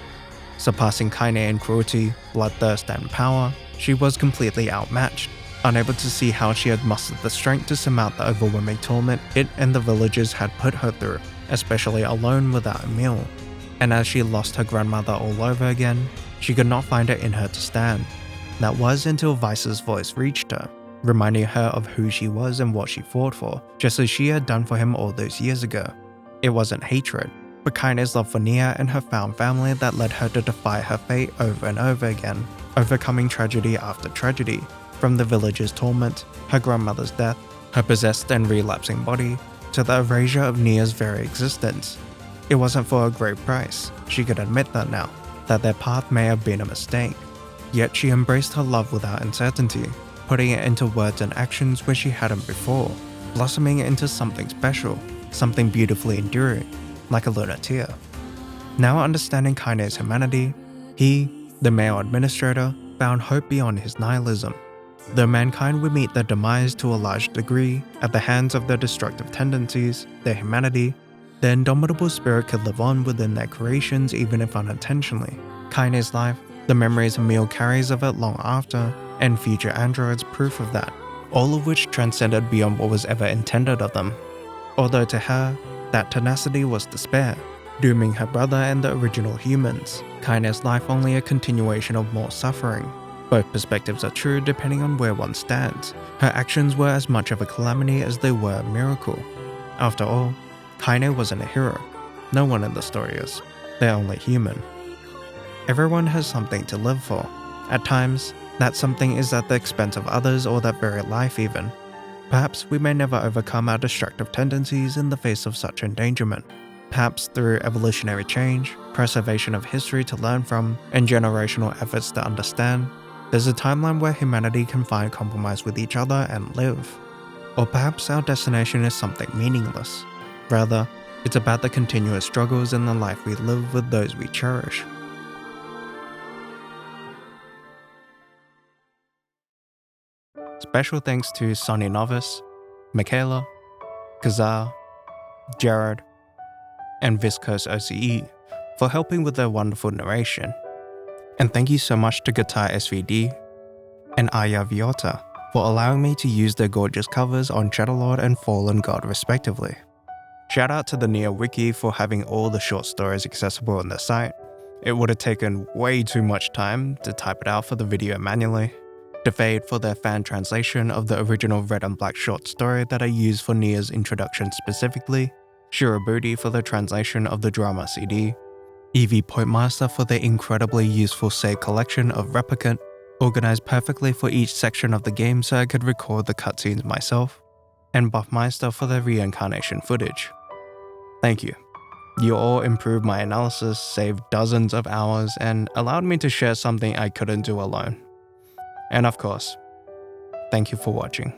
Surpassing Kainé in cruelty, bloodthirst and power, she was completely outmatched, unable to see how she had mustered the strength to surmount the overwhelming torment it and the villagers had put her through, especially alone without Emil. And as she lost her grandmother all over again, she could not find it in her to stand. That was until Weiss's voice reached her, reminding her of who she was and what she fought for, just as she had done for him all those years ago. It wasn't hatred, but Kainé's love for NieR and her found family that led her to defy her fate over and over again, overcoming tragedy after tragedy, from the villagers' torment, her grandmother's death, her possessed and relapsing body, to the erasure of NieR's very existence. It wasn't for a great price, she could admit that now, that their path may have been a mistake. Yet she embraced her love without uncertainty, putting it into words and actions where she hadn't before, blossoming it into something special, something beautifully enduring, like a lunar tear. Now understanding Kainé's humanity, he, the male administrator, found hope beyond his nihilism. Though mankind would meet their demise to a large degree at the hands of their destructive tendencies, their humanity, their indomitable spirit could live on within their creations even if unintentionally. Kainé's life, the memories Emil carries of it long after, and future androids proof of that, all of which transcended beyond what was ever intended of them. Although to her, that tenacity was despair, dooming her brother and the original humans, Kainé's life only a continuation of more suffering. Both perspectives are true depending on where one stands. Her actions were as much of a calamity as they were a miracle. After all, Kainé wasn't a hero. No one in the story is. They're only human. Everyone has something to live for. At times, that something is at the expense of others or that very life even. Perhaps we may never overcome our destructive tendencies in the face of such endangerment. Perhaps through evolutionary change, preservation of history to learn from, and generational efforts to understand, there's a timeline where humanity can find compromise with each other and live. Or perhaps our destination is something meaningless. Rather, it's about the continuous struggles in the life we live with those we cherish. Special thanks to Sonny Novice, Michaela, Kazar, Jared, and Viscose OCE for helping with their wonderful narration. And thank you so much to Guitar SVD and Aya Viota for allowing me to use their gorgeous covers on Shadowlord and Fallen God respectively. Shout out to the NieR Wiki for having all the short stories accessible on their site. It would have taken way too much time to type it out for the video manually. Defade for their fan translation of the original red and black short story that I used for NieR's introduction specifically. Shirobooty for the translation of the drama CD. EVPointMaster for their incredibly useful save collection of Replicant, organized perfectly for each section of the game so I could record the cutscenes myself. And BuffMeister for their reincarnation footage. Thank you. You all improved my analysis, saved dozens of hours, and allowed me to share something I couldn't do alone. And of course, thank you for watching.